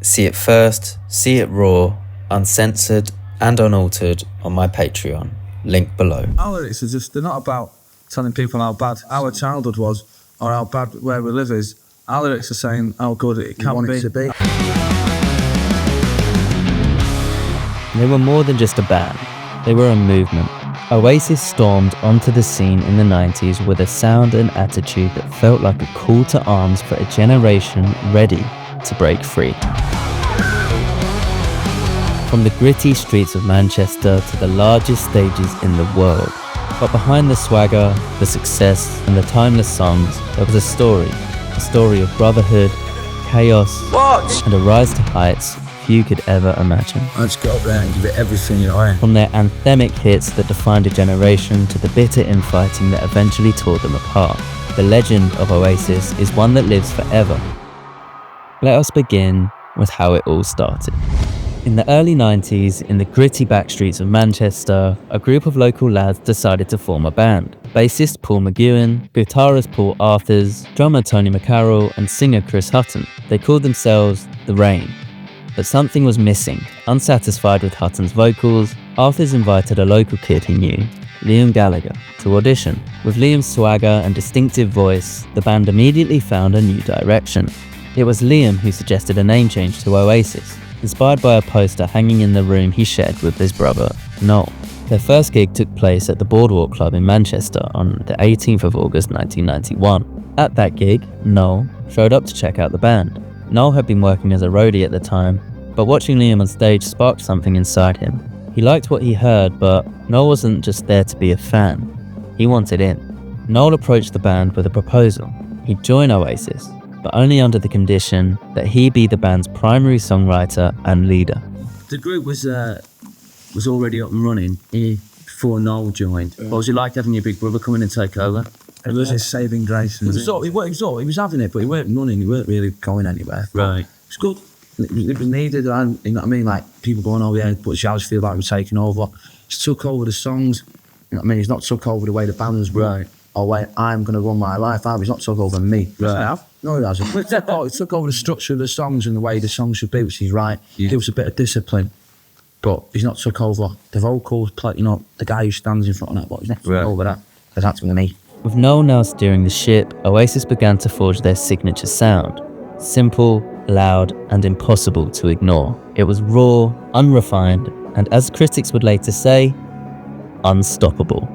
See it first, see it raw, uncensored and unaltered on my Patreon, link below. Our lyrics are just, they're not about telling people how bad our childhood was or how bad where we live is. Our lyrics are saying how good it can be. They were more than just a band, they were a movement. Oasis stormed onto the scene in the 90s with a sound and attitude that felt like a call to arms for a generation ready to break free. From the gritty streets of Manchester to the largest stages in the world. But behind the swagger, the success, and the timeless songs, there was a story of brotherhood, chaos, and a rise to heights few could ever imagine. I just got up there and give it everything, you know. From their anthemic hits that defined a generation to the bitter infighting that eventually tore them apart, the legend of Oasis is one that lives forever. Let us begin with how it all started. In the early 90s, in the gritty backstreets of Manchester, a group of local lads decided to form a band. Bassist Paul McGowan, guitarist Paul Arthurs, drummer Tony McCarroll, and singer Chris Hutton. They called themselves The Rain. But something was missing. Unsatisfied with Hutton's vocals, Arthurs invited a local kid he knew, Liam Gallagher, to audition. With Liam's swagger and distinctive voice, the band immediately found a new direction. It was Liam who suggested a name change to Oasis, inspired by a poster hanging in the room he shared with his brother, Noel. Their first gig took place at the Boardwalk Club in Manchester on the 18th of August 1991. At that gig, Noel showed up to check out the band. Noel had been working as a roadie at the time, but watching Liam on stage sparked something inside him. He liked what he heard, but Noel wasn't just there to be a fan. He wanted in. Noel approached the band with a proposal. He'd join Oasis, but only under the condition that he be the band's primary songwriter and leader. The group was already up and running before Noel joined. What was it like having your big brother come in and take over? It was his saving grace. He was having it, but he weren't running, he weren't really going anywhere. Right. It's good. It was needed, and you know what I mean? Like, people going, oh yeah, but how does feel like we're taking over? He's took over the songs, you know what I mean? He's not took over the way the band's run, or way I'm going to run my life out. He's not took over me. Right. No, he hasn't. He took over the structure of the songs and the way the songs should be, which is right. Yeah. Give us a bit of discipline. But he's not took over the vocals, you know, the guy who stands in front of that, but he's not took over that, because that's going to me. With Noel now steering the ship, Oasis began to forge their signature sound. Simple, loud, and impossible to ignore. It was raw, unrefined, and as critics would later say, unstoppable.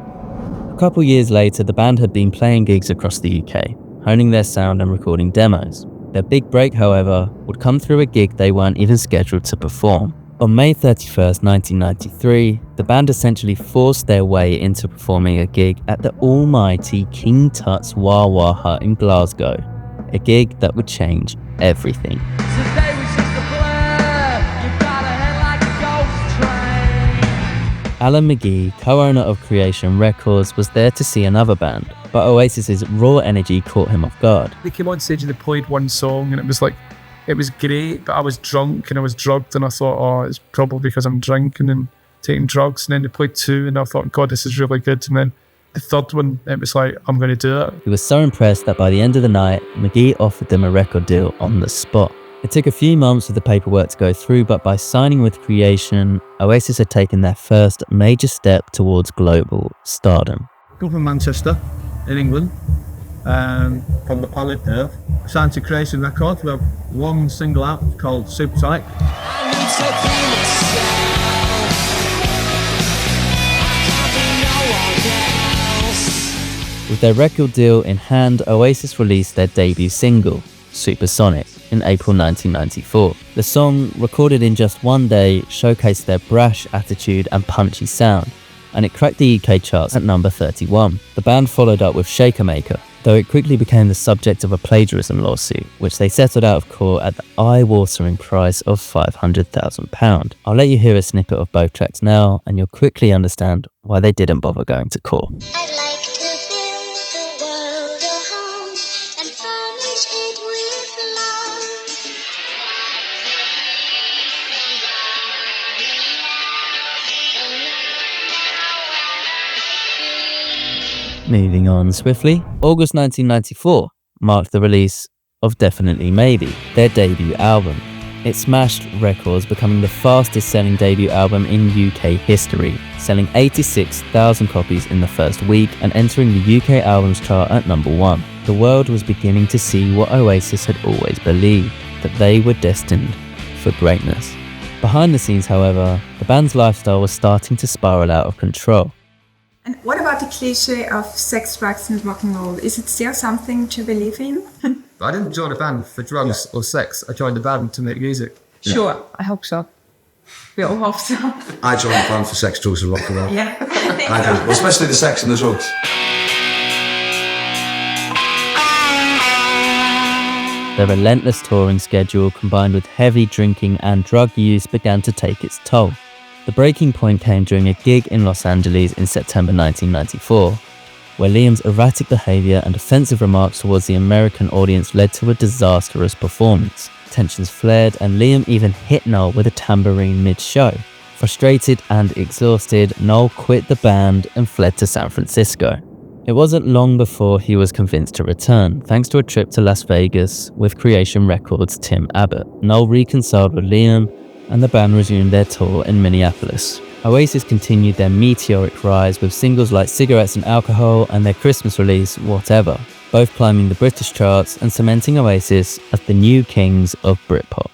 A couple years later, the band had been playing gigs across the UK, honing their sound and recording demos. Their big break, however, would come through a gig they weren't even scheduled to perform. On May 31st, 1993, the band essentially forced their way into performing a gig at the almighty King Tut's Wah Wah Hut in Glasgow, a gig that would change everything. Alan McGee, co-owner of Creation Records, was there to see another band, but Oasis's raw energy caught him off guard. They came on stage and they played one song and it was great, but I was drunk and I was drugged and I thought, oh, it's probably because I'm drinking and taking drugs. And then they played two and I thought, God, this is really good. And then the third one, it was like, I'm going to do it. He was so impressed that by the end of the night, McGee offered them a record deal on the spot. It took a few months for the paperwork to go through, but by signing with Creation, Oasis had taken their first major step towards global stardom. Come from Manchester, in England, from the planet Earth. Signed to Creation Records. We have one single out called Supersonic. With their record deal in hand, Oasis released their debut single, Supersonic, in April 1994. The song, recorded in just one day, showcased their brash attitude and punchy sound, and it cracked the UK charts at number 31. The band followed up with Shaker Maker, though it quickly became the subject of a plagiarism lawsuit, which they settled out of court at the eye-watering price of £500,000. I'll let you hear a snippet of both tracks now, and you'll quickly understand why they didn't bother going to court. I'd like to build the world a home and furnish it with love. Moving on swiftly, August 1994 marked the release of Definitely Maybe, their debut album. It smashed records, becoming the fastest selling debut album in UK history, selling 86,000 copies in the first week and entering the UK albums chart at number 1. The world was beginning to see what Oasis had always believed, that they were destined for greatness. Behind the scenes, however, the band's lifestyle was starting to spiral out of control. And what about the cliche of sex, drugs and rock and roll? Is it still something to believe in? I didn't join a band for drugs or sex. I joined a band to make music. Sure, I hope so. We all hope so. I joined a band for sex, drugs and rock and roll. Yeah. I do. Well, especially the sex and the drugs. The relentless touring schedule combined with heavy drinking and drug use began to take its toll. The breaking point came during a gig in Los Angeles in September 1994, where Liam's erratic behaviour and offensive remarks towards the American audience led to a disastrous performance. Tensions flared and Liam even hit Noel with a tambourine mid-show. Frustrated and exhausted, Noel quit the band and fled to San Francisco. It wasn't long before he was convinced to return, thanks to a trip to Las Vegas with Creation Records' Tim Abbott. Noel reconciled with Liam, and the band resumed their tour in Minneapolis. Oasis continued their meteoric rise with singles like Cigarettes and Alcohol and their Christmas release, Whatever, both climbing the British charts and cementing Oasis as the new kings of Britpop.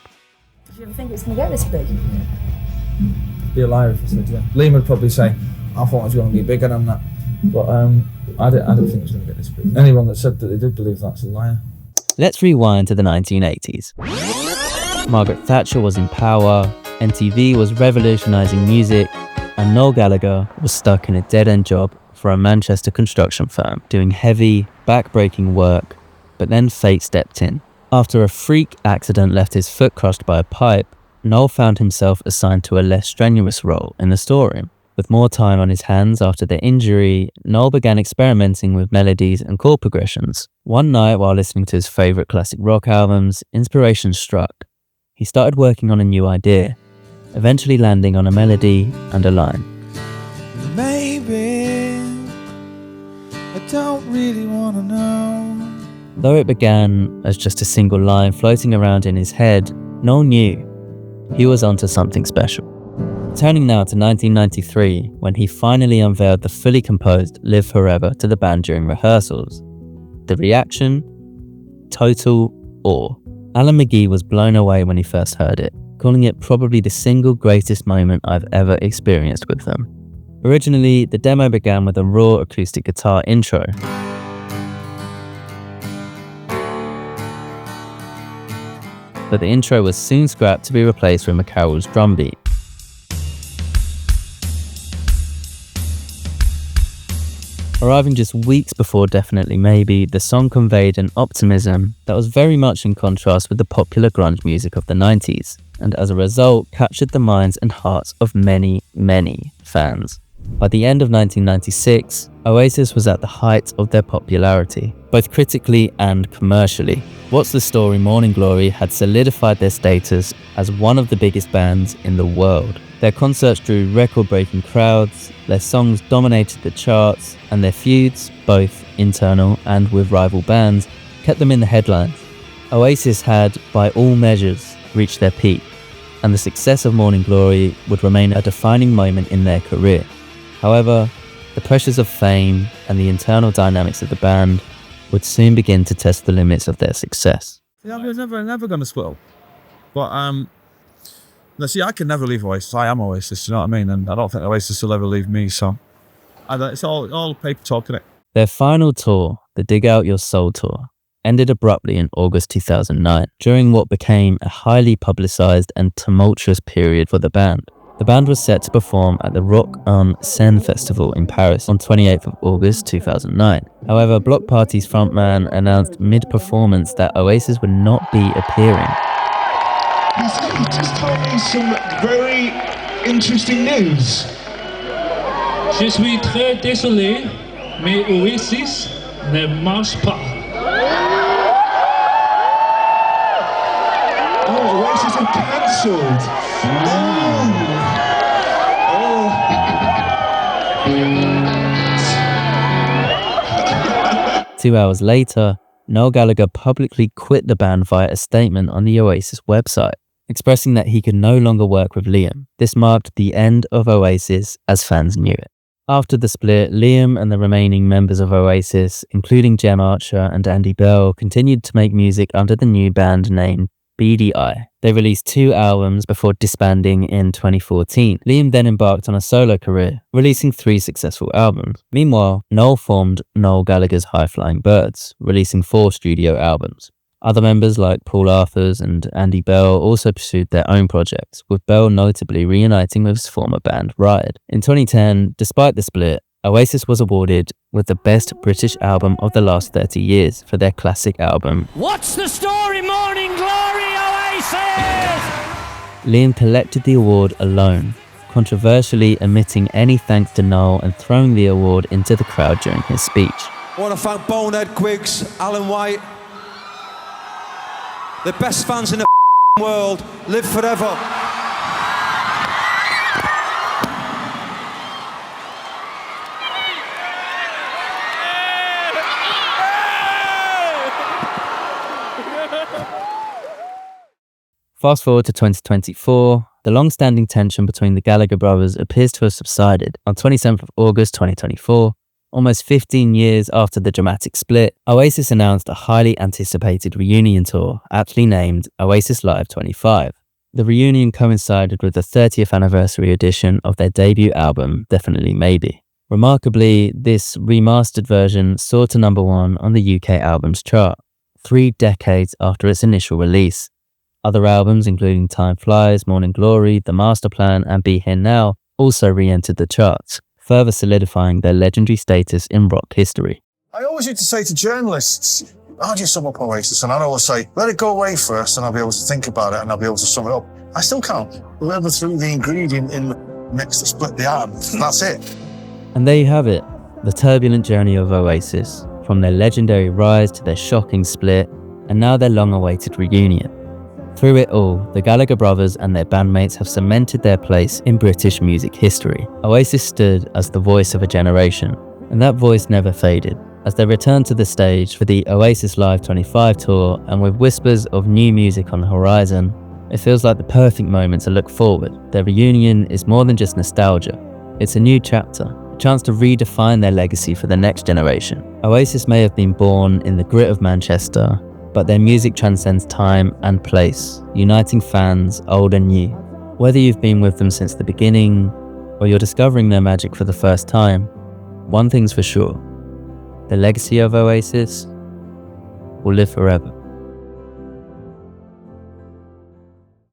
Did you ever think it was going to get this big? Be a liar if I said yeah. Liam would probably say, I thought it was going to be bigger than that. But I didn't think it was going to get this big. Anyone that said that they did believe that's a liar. Let's rewind to the 1980s. Margaret Thatcher was in power, MTV was revolutionising music, and Noel Gallagher was stuck in a dead-end job for a Manchester construction firm, doing heavy, back-breaking work, but then fate stepped in. After a freak accident left his foot crushed by a pipe, Noel found himself assigned to a less strenuous role in the storeroom. With more time on his hands after the injury, Noel began experimenting with melodies and chord progressions. One night while listening to his favourite classic rock albums, inspiration struck. He started working on a new idea, eventually landing on a melody and a line. Maybe I don't really want to know. Though it began as just a single line floating around in his head, Noel knew he was onto something special. Turning now to 1993, when he finally unveiled the fully composed Live Forever to the band during rehearsals. The reaction? Total awe. Alan McGee was blown away when he first heard it, calling it probably the single greatest moment I've ever experienced with them. Originally, the demo began with a raw acoustic guitar intro. But the intro was soon scrapped to be replaced with McCarroll's drum beat. Arriving just weeks before Definitely Maybe, the song conveyed an optimism that was very much in contrast with the popular grunge music of the 90s, and as a result captured the minds and hearts of many, many fans. By the end of 1996, Oasis was at the height of their popularity, both critically and commercially. What's the Story Morning Glory had solidified their status as one of the biggest bands in the world. Their concerts drew record-breaking crowds, their songs dominated the charts, and their feuds, both internal and with rival bands, kept them in the headlines. Oasis had, by all measures, reached their peak, and the success of Morning Glory would remain a defining moment in their career. However, the pressures of fame and the internal dynamics of the band would soon begin to test the limits of their success. Yeah, I was never going to split up. But, see, I can never leave Oasis. I am Oasis, you know what I mean? And I don't think Oasis will ever leave me, so it's all paper talk, isn't it? Their final tour, the Dig Out Your Soul tour, ended abruptly in August 2009, during what became a highly publicised and tumultuous period for the band. The band was set to perform at the Rock en Seine Festival in Paris on 28th of August 2009. However, Block Party's frontman announced mid-performance that Oasis would not be appearing. You just told me some very interesting news. Je suis très désolé, mais Oasis ne marche pas. Oh, Oasis are cancelled. 2 hours later, Noel Gallagher publicly quit the band via a statement on the Oasis website. expressing that he could no longer work with Liam. This marked the end of Oasis as fans knew it. After the split, Liam and the remaining members of Oasis, including Jem Archer and Andy Bell, continued to make music under the new band name BDI. They released 2 albums before disbanding in 2014. Liam then embarked on a solo career, releasing 3 successful albums. Meanwhile, Noel formed Noel Gallagher's High Flying Birds, releasing 4 studio albums. Other members like Paul Arthurs and Andy Bell also pursued their own projects, with Bell notably reuniting with his former band Riot. In 2010, despite the split, Oasis was awarded with the Best British Album of the last 30 years for their classic album. What's the story, Morning Glory, Oasis? Liam collected the award alone, controversially omitting any thanks to Noel and throwing the award into the crowd during his speech. I want to thank Bonehead Quiggs, Alan White, the best fans in the world, live forever. Fast forward to 2024, the long-standing tension between the Gallagher brothers appears to have subsided. On 27th of August 2024, almost 15 years after the dramatic split, Oasis announced a highly anticipated reunion tour, aptly named Oasis Live 25. The reunion coincided with the 30th anniversary edition of their debut album, Definitely Maybe. Remarkably, this remastered version soared to #1 on the UK albums chart, 3 decades after its initial release. Other albums, including Time Flies, Morning Glory, The Master Plan, and Be Here Now, also re-entered the charts, further solidifying their legendary status in rock history. I always used to say to journalists, how do you sum up Oasis? And I'd always say, let it go away first and I'll be able to think about it and I'll be able to sum it up. I still can't. Whoever threw the ingredient in the mix to split the atom, that's it. And there you have it, the turbulent journey of Oasis, from their legendary rise to their shocking split, and now their long-awaited reunion. Through it all, the Gallagher brothers and their bandmates have cemented their place in British music history. Oasis stood as the voice of a generation, and that voice never faded. As they return to the stage for the Oasis Live 25 tour, and with whispers of new music on the horizon, it feels like the perfect moment to look forward. Their reunion is more than just nostalgia. It's a new chapter, a chance to redefine their legacy for the next generation. Oasis may have been born in the grit of Manchester, but their music transcends time and place, uniting fans old and new. Whether you've been with them since the beginning, or you're discovering their magic for the first time, one thing's for sure, the legacy of Oasis will live forever.